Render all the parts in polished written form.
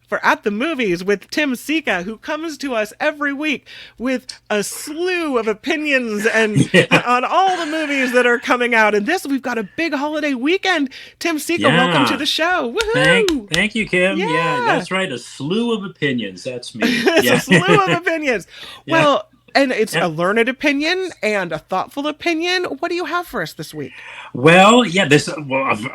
for At the Movies with Tim Sika, who comes to us every week with a slew of opinions and Yeah. on all the movies that are coming out. And this, we've got a big holiday weekend. Tim Sika, welcome to Yeah. the show. Thank Woohoo! thank you, Kim. Yeah, Yeah. that's right. A slew of opinions. That's me. It's a Yeah. slew of opinions. Yeah. Well, and it's a Yeah. learned opinion and a thoughtful opinion. What do you have for us this week? Well, yeah, there's a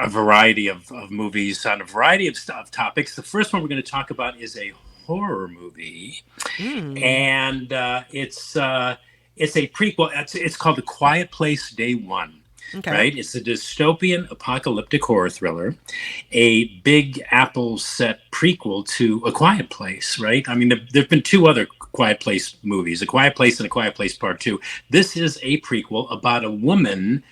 variety of movies on a variety of stuff topics. The first one we're going to talk about is a horror movie, Mm, and it's a prequel. It's called The Quiet Place Day One. okay. Right? It's a dystopian apocalyptic horror thriller, a Big Apple set prequel to A Quiet Place, right? I mean, there've been two other Quiet Place movies, A Quiet Place and A Quiet Place Part Two. This is a prequel about a woman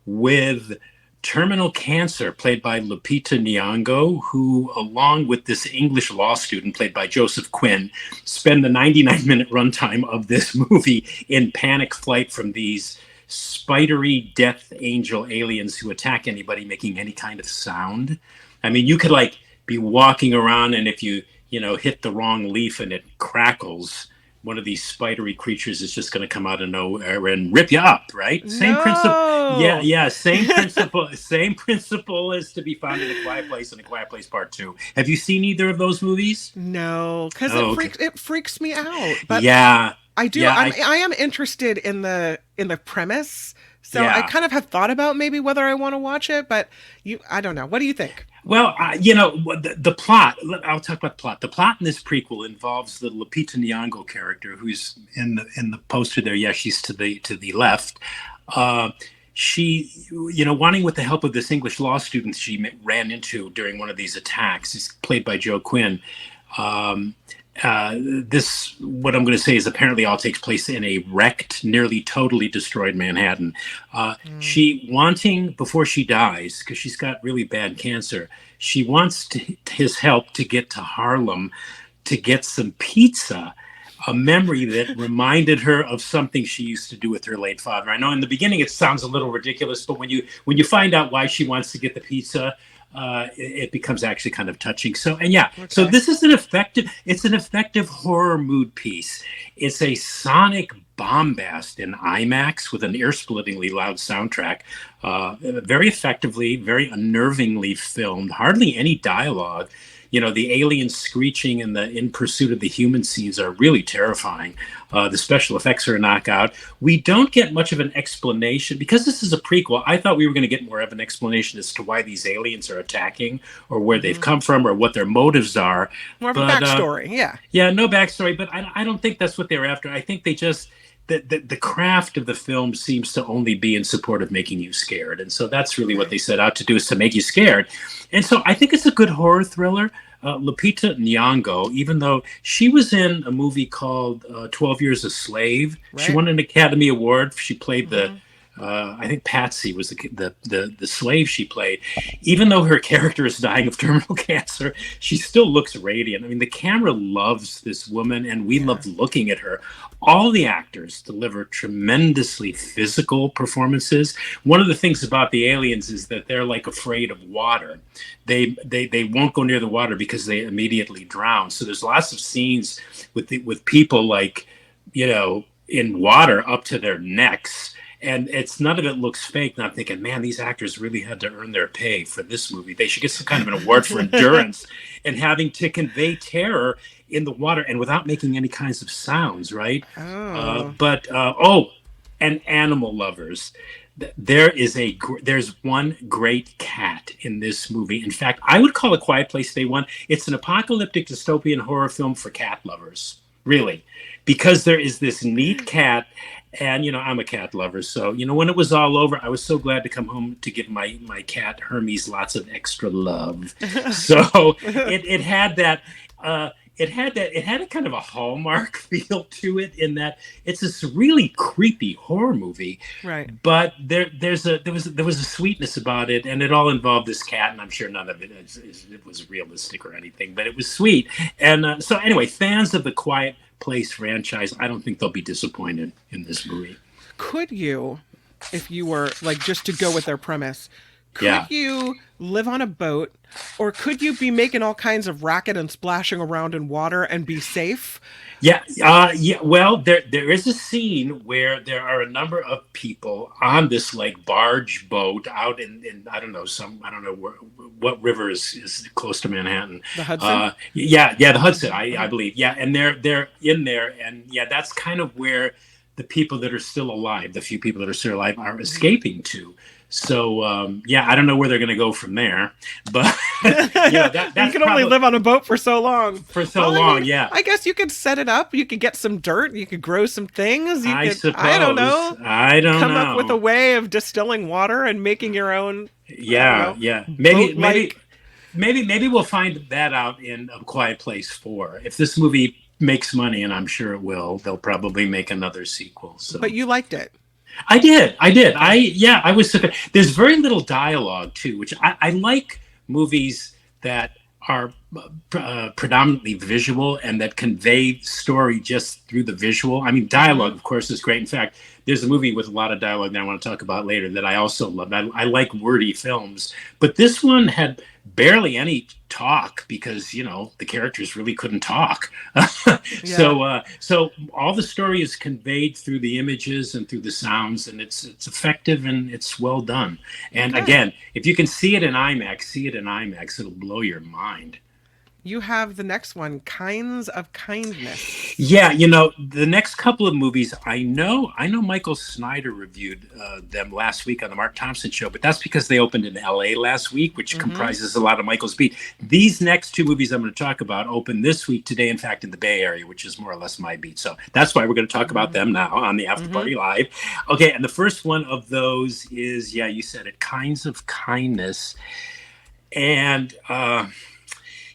with terminal cancer, played by Lupita Nyong'o, who, along with this English law student, played by Joseph Quinn, spend the 99-minute runtime of this movie in panic flight from these spidery death angel aliens who attack anybody making any kind of sound. I mean, you could like be walking around, and if you hit the wrong leaf and it crackles, one of these spidery creatures is just going to come out of nowhere and rip you up, right? Same principle. Yeah, No. yeah, same principle. Same principle is to be found in A Quiet Place and A Quiet Place Part Two. Have you seen either of those movies? No, because Oh, okay. it freaks me out. But Yeah, I do. yeah, I am interested in the premise. So I yeah. kind of have thought about maybe whether I want to watch it, but I don't know. What do you think? Well, the plot. I'll talk about the plot. The plot in this prequel involves the Lupita Nyong'o character, who's in the poster there. Yeah, she's to the left. Uh, she, wanting with the help of this English law student she ran into during one of these attacks, is played by Joe Quinn. Um, this, what I'm going to say, is apparently all takes place in a wrecked, nearly totally destroyed Manhattan. Mm, She wanting, before she dies, because she's got really bad cancer, she wants his help to get to Harlem to get some pizza, a memory that reminded her of something she used to do with her late father. I know in the beginning it sounds a little ridiculous, but when you find out why she wants to get the pizza, it becomes actually kind of touching. So, and yeah, so okay. this is it's an effective horror mood piece. It's a sonic bombast in IMAX with an ear-splittingly loud soundtrack, very effectively, very unnervingly filmed, hardly any dialogue. The aliens screeching and the in pursuit of the human scenes are really terrifying. The special effects are a knockout. We don't get much of an explanation because this is a prequel. I thought we were going to get more of an explanation as to why these aliens are attacking, or where they've Hmm. come from, or what their motives are. More of a But backstory. Yeah. yeah, no backstory. But I don't think that's what they're after. I think they just the craft of the film seems to only be in support of making you scared, and so that's really what Okay. they set out to do, is to make you scared. And so I think it's a good horror thriller. Lupita Nyong'o, even though she was in a movie called 12 Years a Slave, she Right. won an Academy Award. She played Hmm. I think Patsy was the slave she played. Even though her character is dying of terminal cancer, she still looks radiant. I mean, the camera loves this woman, and we Yeah. love looking at her. All the actors deliver tremendously physical performances. One of the things about the aliens is that they're like afraid of water. They won't go near the water because they immediately drown. So there's lots of scenes with people like, in water up to their necks, and it's none of it looks fake. And I'm thinking, man, these actors really had to earn their pay for this movie. They should get some kind of an award for endurance and having to convey terror in the water and without making any kinds of sounds, right? Oh. But oh, and animal lovers. There's one great cat in this movie. In fact, I would call A Quiet Place Day One. It's an apocalyptic dystopian horror film for cat lovers, really, because there is this neat cat. And I'm a cat lover, so when it was all over, I was so glad to come home to give my cat Hermes lots of extra love. So it had that. It had a kind of a Hallmark feel to it, in that it's this really creepy horror movie, Right. but there was a sweetness about it, and it all involved this cat, and I'm sure none of it was realistic or anything, but it was sweet. And so anyway, fans of the Quiet Place franchise, I don't think they'll be disappointed in this movie. Could you, if you were like just to go with their premise, Could Yeah. you live on a boat, or could you be making all kinds of racket and splashing around in water and be safe? Yeah, yeah. Well, there is a scene where there are a number of people on this like barge boat out in I don't know I don't know what river is close to Manhattan. The Hudson? Yeah, the Hudson, I Okay. believe. Yeah, and they're in there, and yeah, that's kind of where the people that are still alive, the few people that are still alive, are Mhm. escaping to. So yeah, I don't know where they're going to go from there, but You that's can only probably live on a boat for so long. for so Well, I long. mean, Yeah. I guess you could set it up. You could get some dirt. You could grow some things. You I could, I don't suppose. know, I don't come up with a know. way of distilling water and making your own, I don't Yeah, know, yeah. boat like. Maybe we'll find that out in A Quiet Place 4. If this movie makes money, and I'm sure it will, they'll probably make another sequel. But So you liked it. I did. I did. Okay. I was. There's very little dialogue too, which I like movies that are predominantly visual and that convey story just through the visual. I mean, Hmm. dialogue, of course, is great. In fact, there's a movie with a lot of dialogue that I want to talk about later that I also love. I like wordy films, but this one had barely any talk because the characters really couldn't talk. Yeah. So all the story is conveyed through the images and through the sounds, and it's effective and it's well done. And Okay. again, if you can see it in IMAX, see it in IMAX. It'll blow your mind. You have the next one, Kinds of Kindness. Yeah, the next couple of movies, I know Michael Snyder reviewed them last week on the Mark Thompson show, but that's because they opened in LA last week, which Hmm. comprises a lot of Michael's beat. These next two movies I'm going to talk about open this week today, in fact, in the Bay Area, which is more or less my beat. So that's why we're going to talk about them now on the After Hmm. Party Live. Okay, and the first one of those is, yeah, you said it, Kinds of Kindness. And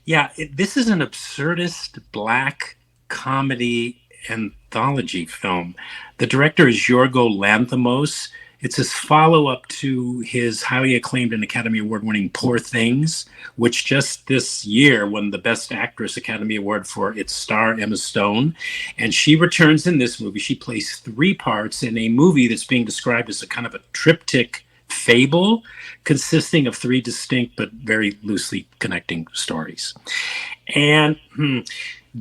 yeah, this is an absurdist black comedy anthology film. The director is Yorgo Lanthimos. It's his follow up to his highly acclaimed and Academy Award winning Poor Things, which just this year won the Best Actress Academy Award for its star, Emma Stone. And she returns in this movie. She plays three parts in a movie that's being described as a kind of a triptych fable consisting of three distinct but very loosely connecting stories. And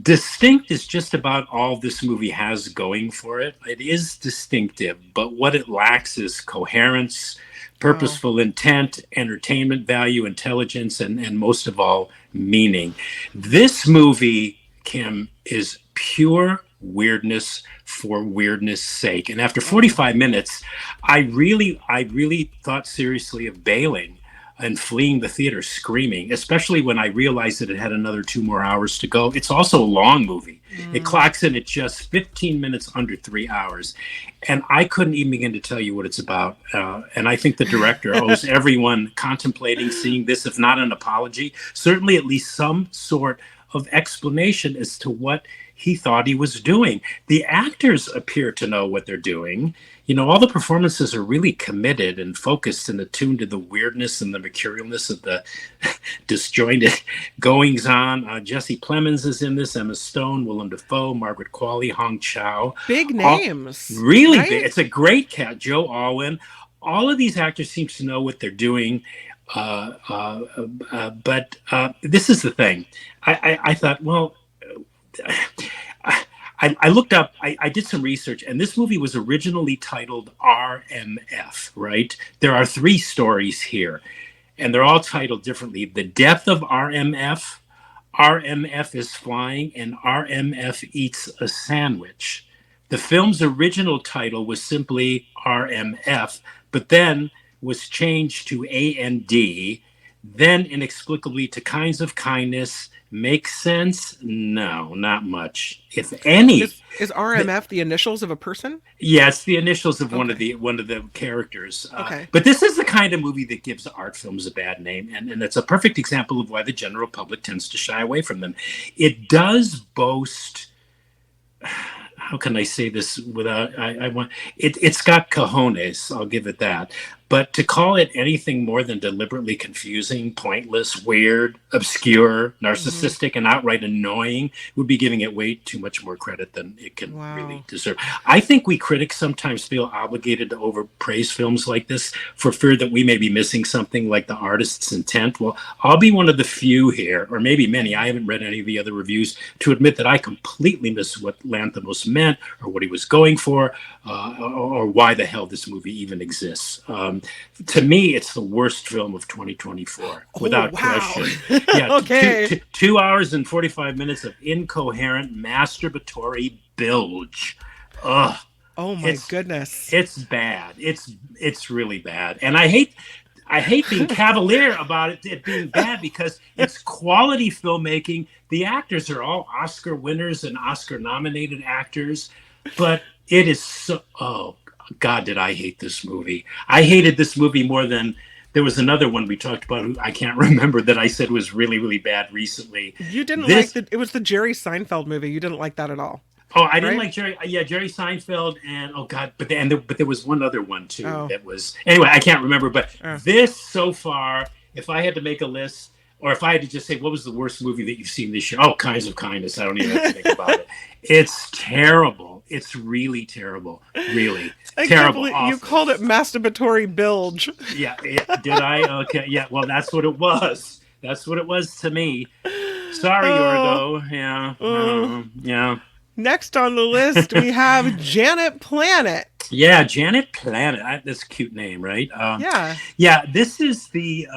distinct is just about all this movie has going for it. It is distinctive, but what it lacks is coherence, Oh. purposeful intent, entertainment value, intelligence, and most of all, meaning. This movie, Kim, is pure weirdness for weirdness sake. And after Oh. 45 minutes, I really thought seriously of bailing and fleeing the theater screaming, especially when I realized that it had another 2 more hours to go. It's also a long movie. It Mm. clocks in at just 15 minutes under 3 hours. And I couldn't even begin to tell you what it's about. And I think the director owes everyone contemplating seeing this, if not an apology, certainly at least some sort of explanation as to what he thought he was doing. The actors appear to know what they're doing. All the performances are really committed and focused and attuned to the weirdness and the mercurialness of the disjointed goings on. Jesse Plemons is in this, Emma Stone, Willem Dafoe, Margaret Qualley, Hong Chow. Big All names, really big. right? It's a great cast. Joe Alwyn. All of these actors seem to know what they're doing. But this is the thing. I thought, well, I looked up, I did some research, and this movie was originally titled RMF, right? There are three stories here, and they're all titled differently. The Death of RMF, RMF is Flying, and RMF Eats a Sandwich. The film's original title was simply RMF, but then was changed to AND, then inexplicably to Kinds of Kindness. Makes sense? No, not much, if any. Is RMF the initials of a person? Yeah, it's the initials of one of Okay. the characters. Okay. But this is the kind of movie that gives art films a bad name, and it's a perfect example of why the general public tends to shy away from them. It does boast. How can I say this without? I want it. It's got cojones. I'll give it that. But to call it anything more than deliberately confusing, pointless, weird, obscure, Mm-hmm. narcissistic, and outright annoying would be giving it way too much more credit than it can really Wow. deserve. I think we critics sometimes feel obligated to overpraise films like this for fear that we may be missing something like the artist's intent. Well, I'll be one of the few here, or maybe many, I haven't read any of the other reviews, to admit that I completely missed what Lanthimos meant or what he was going for, or why the hell this movie even exists. To me, it's the worst film of 2024, Oh, without wow. question. Yeah, Okay. 2 hours and 45 minutes of incoherent, masturbatory bilge. Ugh, Oh my it's goodness. it's bad. It's really bad, and I hate being cavalier about it being bad because it's quality filmmaking. The actors are all Oscar winners and Oscar nominated actors, but it is so. Oh God, did I hate this movie? I hated this movie more than there was another one we talked about who I can't remember that I said was really really bad recently. You didn't like This it was the Jerry Seinfeld movie. You didn't like that at all, Oh, I didn't right? like Jerry. Yeah, Jerry Seinfeld, and oh God, but there was one other one too Oh. that was anyway. I can't remember, but Oh. this so far, if I had to make a list, or if I had to just say what was the worst movie that you've seen this year, oh, Kinds of Kindness. I don't even have to think about it. It's terrible. It's really terrible. Really I can't terrible. believe you Awful. called it masturbatory bilge. Yeah, yeah. Did I? Okay. Yeah. Well, that's what it was. That's what it was to me. Sorry, Oh. Yorgo. Yeah. Oh. Yeah. Next on the list, we have Janet Planet. Yeah, Janet Planet. That's a cute name, right? Yeah. Yeah, this is the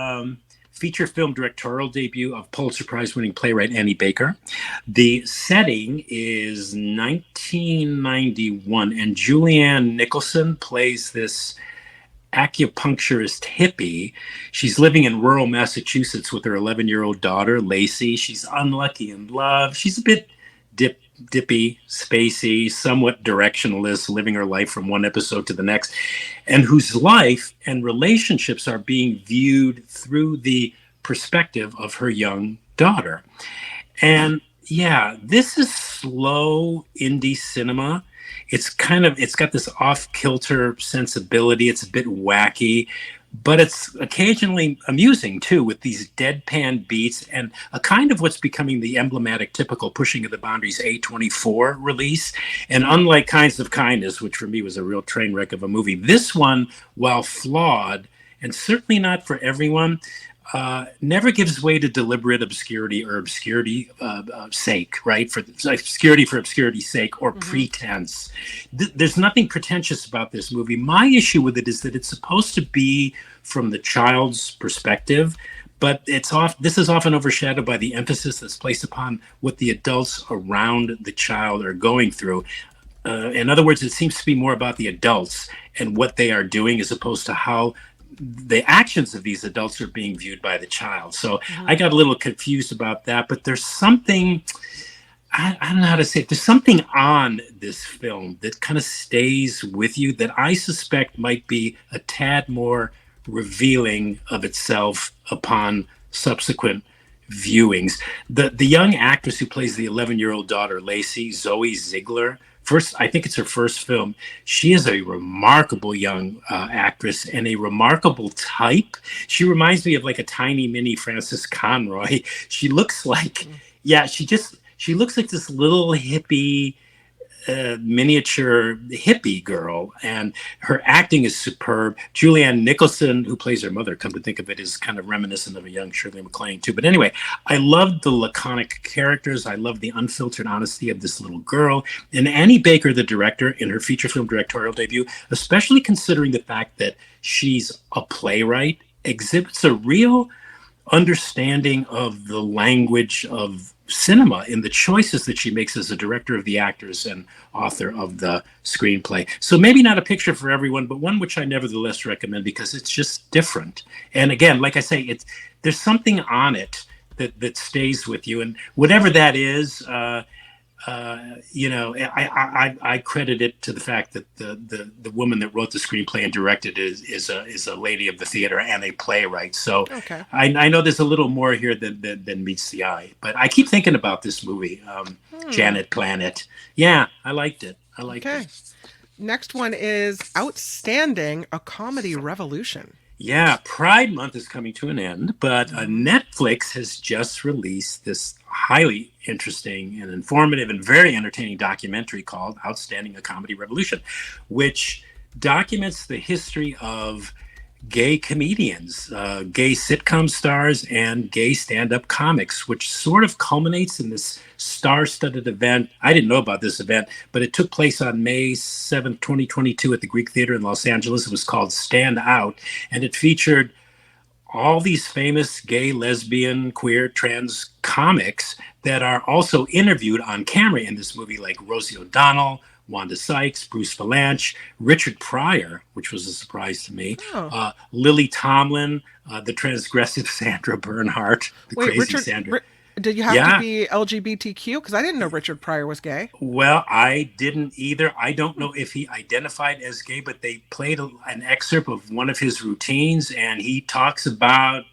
feature film directorial debut of Pulitzer Prize winning playwright Annie Baker. The setting is 1991, and Julianne Nicholson plays this acupuncturist hippie. She's living in rural Massachusetts with her 11-year-old daughter, Lacey. She's unlucky in love. She's a bit dippy, spacey, somewhat directionless, living her life from one episode to the next, and whose life and relationships are being viewed through the perspective of her young daughter. And yeah, this is slow indie cinema. It's got this off kilter sensibility. It's a bit wacky, but it's occasionally amusing too, with these deadpan beats and a kind of what's becoming the emblematic, typical pushing of the boundaries A24 release. And unlike Kinds of Kindness, which for me was a real train wreck of a movie, this one, while flawed and certainly not for everyone, never gives way to deliberate obscurity or obscurity sake, right? For obscurity's sake or Mm-hmm. pretense. There's nothing pretentious about this movie. My issue with it is that it's supposed to be from the child's perspective, but this is often overshadowed by the emphasis that's placed upon what the adults around the child are going through. In other words, it seems to be more about the adults and what they are doing as opposed to how the actions of these adults are being viewed by the child. So Mm-hmm. I got a little confused about that, but there's something, I don't know how to say it. There's something on this film that kind of stays with you that I suspect might be a tad more revealing of itself upon subsequent viewings. The young actress who plays the 11-year-old daughter, Lacey, Zoe Ziegler, first, I think it's her first film. She is a remarkable young actress and a remarkable type. She reminds me of like a tiny mini Frances Conroy. She looks like, yeah, she looks like this little hippie, miniature hippie girl, and her acting is superb. Julianne Nicholson, who plays her mother, come to think of it, is kind of reminiscent of a young Shirley MacLaine too. But anyway, I loved the laconic characters. I loved the unfiltered honesty of this little girl. And Annie Baker, the director, in her feature film directorial debut, especially considering the fact that she's a playwright, exhibits a real understanding of the language of cinema in the choices that she makes as a director of the actors and author of the screenplay. So maybe not a picture for everyone, but one which I nevertheless recommend because it's just different. And again, like I say, there's something on it that stays with you, and whatever that is, I credit it to the fact that the woman that wrote the screenplay and directed it is a lady of the theater and a playwright. So Okay. I know there's a little more here than meets the eye. But I keep thinking about this movie, Janet Planet. Yeah, I liked it. Okay. Next one is Outstanding, a Comedy Revolution. Yeah, Pride Month is coming to an end, but Mhm. Netflix has just released this highly interesting and informative and very entertaining documentary called Outstanding: A Comedy Revolution, which documents the history of gay comedians, gay sitcom stars, and gay stand up comics, which sort of culminates in this star studded event. I didn't know about this event, but it took place on May 7th, 2022, at the Greek Theater in Los Angeles. It was called Stand Out, and it featured all these famous gay, lesbian, queer, trans comics that are also interviewed on camera in this movie, like Rosie O'Donnell, Wanda Sykes, Bruce Valanche, Richard Pryor, which was a surprise to me, Oh, Lily Tomlin, the transgressive Sandra Bernhardt, the wait, crazy Sandra. did you have to Yeah, be LGBTQ? Because I didn't know Richard Pryor was gay. well, I didn't either. I don't know if he identified as gay, but they played an excerpt of one of his routines, and he talks about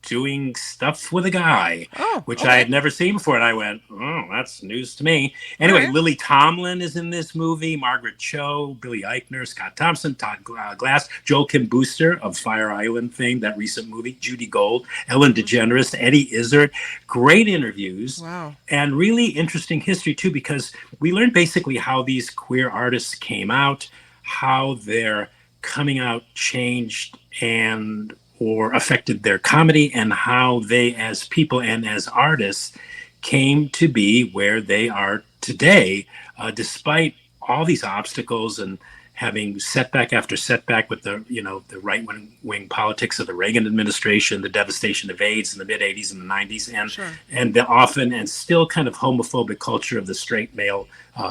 doing stuff with a guy, Oh, which I okay. had never seen before. And I went, oh, that's news to me. All Anyway, right. Lily Tomlin is in this movie, Margaret Cho, Billy Eichner, Scott Thompson, Todd Glass, Joel Kim Booster of Fire Island fame, that recent movie, Judy Gold, Ellen Mhm. DeGeneres, Eddie Izzard. Great interviews Wow. and really interesting history, too, because we learned basically how these queer artists came out, how their coming out changed and or affected their comedy, and how they as people and as artists came to be where they are today, despite all these obstacles and having setback after setback with the the right wing politics of the Reagan administration, the devastation of AIDS in the mid '80s and the '90s, Sure. and the often and still kind of homophobic culture of the straight male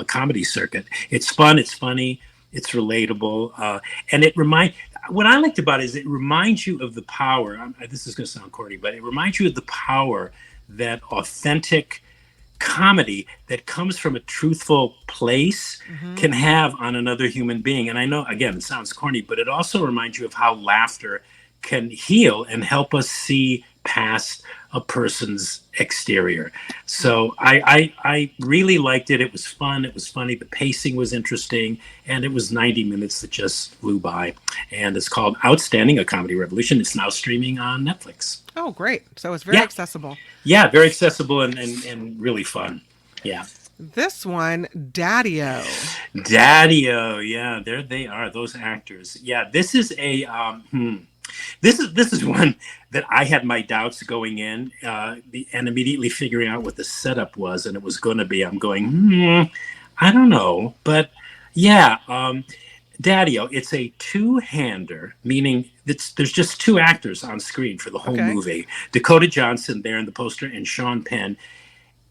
comedy circuit. It's fun, it's funny, it's relatable, and it remind. What I liked about it is it reminds you of the power. This is going to sound corny, but it reminds you of the power that authentic comedy that comes from a truthful place Hmm. can have on another human being. And I know, again, it sounds corny, but it also reminds you of how laughter can heal and help us see past a person's exterior. So I really liked it. It was fun. It was funny. The pacing was interesting. And it was 90 minutes that just flew by. And it's called Outstanding: A Comedy Revolution. It's now streaming on Netflix. Oh, great. So it's very Yeah. accessible. Yeah. Very accessible and really fun. Yeah. This one, Daddio. Daddio, yeah, there they are, those actors. Yeah, this is a this is one that I had my doubts going in, and immediately figuring out what the setup was, and it was going to be. I'm going, I don't know, but yeah, Daddio. It's a two-hander, meaning there's just two actors on screen for the whole Okay. movie. Dakota Johnson there in the poster, and Sean Penn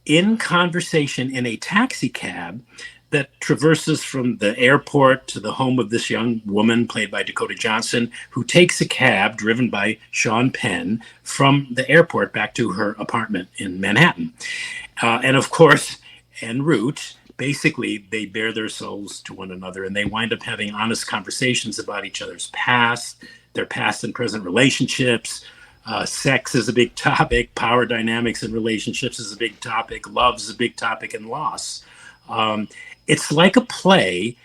in conversation in a taxi cab that traverses from the airport to the home of this young woman played by Dakota Johnson, who takes a cab driven by Sean Penn from the airport back to her apartment in Manhattan. And of course, en route, basically, they bare their souls to one another and they wind up having honest conversations about each other's past, their past and present relationships. Sex is a big topic, power dynamics in relationships is a big topic, love is a big topic, and loss. It's like a play.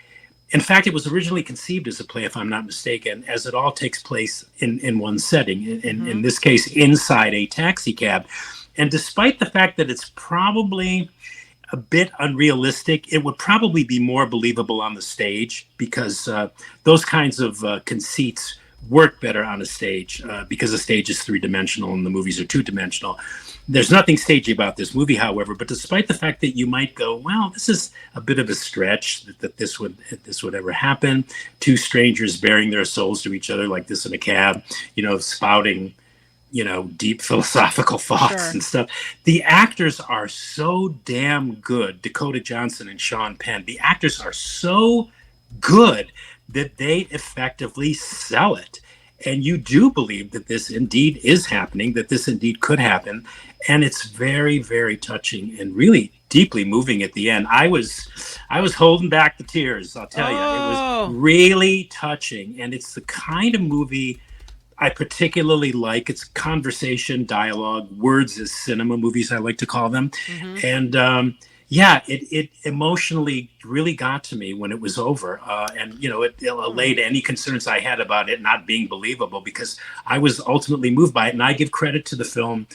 In fact, it was originally conceived as a play, if I'm not mistaken, as it all takes place in one setting, in Hmm. this case, inside a taxi cab. And despite the fact that it's probably a bit unrealistic, it would probably be more believable on the stage because those kinds of conceits work better on a stage because the stage is three-dimensional and the movies are two-dimensional. There's nothing stagey about this movie, however, but despite the fact that you might go, well, this is a bit of a stretch that this would ever happen. Two strangers bearing their souls to each other like this in a cab, spouting deep philosophical thoughts Sure. and stuff. The actors are so damn good. Dakota Johnson and Sean Penn. The actors are so good that they effectively sell it. And you do believe that this indeed is happening, that this indeed could happen. And it's very, very touching and really deeply moving at the end. I was holding back the tears, I'll tell you. It was Oh. really touching. And it's the kind of movie I particularly like. It's conversation, dialogue, words as cinema movies, I like to call them. Hmm. And Yeah, it emotionally really got to me when it was over, and it allayed any concerns I had about it not being believable, because I was ultimately moved by it, and I give credit to the film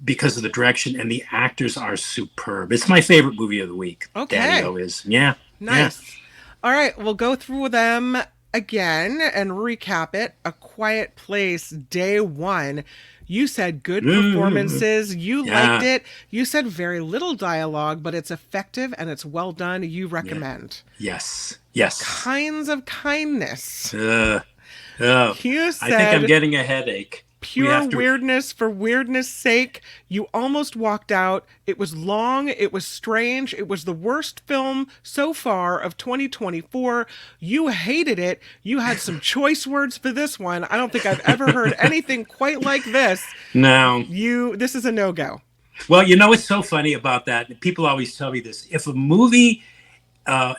because of the direction, and the actors are superb. It's my favorite movie of the week. Okay. Daddio is, yeah, yeah. Nice. All right, we'll go through them again and recap it. A Quiet Place, day one. You said good performances. You liked Yeah, it. You said very little dialogue, but it's effective and it's well done. You yeah, recommend. yes, yes. Kinds of Kindness. Oh, You I think I'm said getting a headache. We pure have to. weirdness for weirdness sake. You almost walked out. It was long. It was strange. It was the worst film so far of 2024. You hated it. You had some choice words for this one. I don't think I've ever heard anything quite like this. No. This is a no-go. Well, what's so funny about that? People always tell me this. If a movie uh,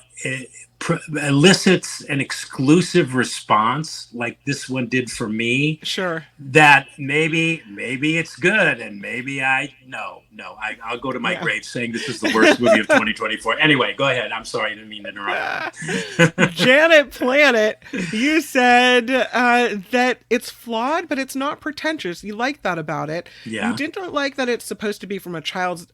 elicits an exclusive response like this one did for me, Sure. that maybe it's good, and maybe I'll go to my Yeah. grave saying this is the worst movie of 2024. Anyway, go ahead. I'm sorry, I didn't mean to interrupt. Janet Planet, you said that it's flawed, but it's not pretentious. You like that about it. You Yeah, didn't like that it's supposed to be from a child's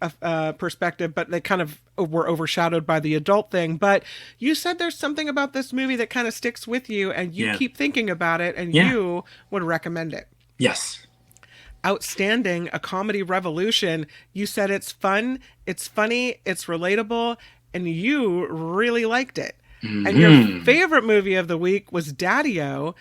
perspective, but they kind of were overshadowed by the adult thing. But you said there's something about this movie that kind of sticks with you, and you yeah, keep thinking about it, and yeah, you would recommend it. yes, Outstanding, A Comedy Revolution. You said it's fun, it's funny, it's relatable, and you really liked it. And your hmm, favorite movie of the week was Daddio.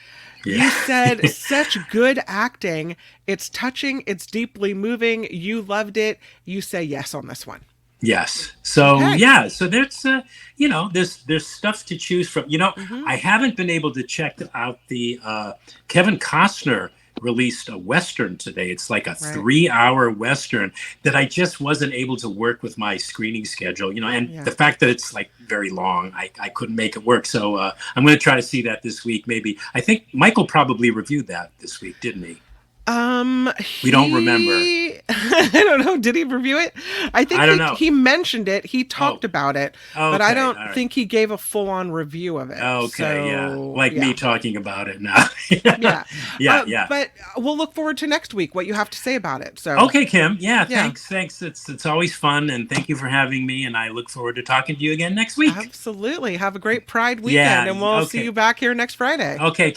You yeah. said such good acting. It's touching, it's deeply moving. You loved it. You say yes on this one. Yes. So Okay. yeah. So there's stuff to choose from. Mm-hmm. I haven't been able to check out the Kevin Costner released a Western today. It's like a Right. 3-hour Western that I just wasn't able to work with my screening schedule. And Yeah. the fact that it's like very long, I couldn't make it work. So I'm going to try to see that this week. Maybe I think Michael probably reviewed that this week, didn't he? We don't remember. I don't know. Did he review it? I think I don't he know. he mentioned it. He Oh, talked about it, but I okay. don't All right. think he gave a full-on review of it. Okay, yeah. So, Like me yeah. talking about it now. Yeah. Yeah, yeah. But we'll look forward to next week, what you have to say about it. So, Okay, Kim. Yeah, yeah, thanks. It's always fun, and thank you for having me, and I look forward to talking to you again next week. absolutely. Have a great Pride weekend, Yeah, and we'll see okay. you back here next Friday. Okay,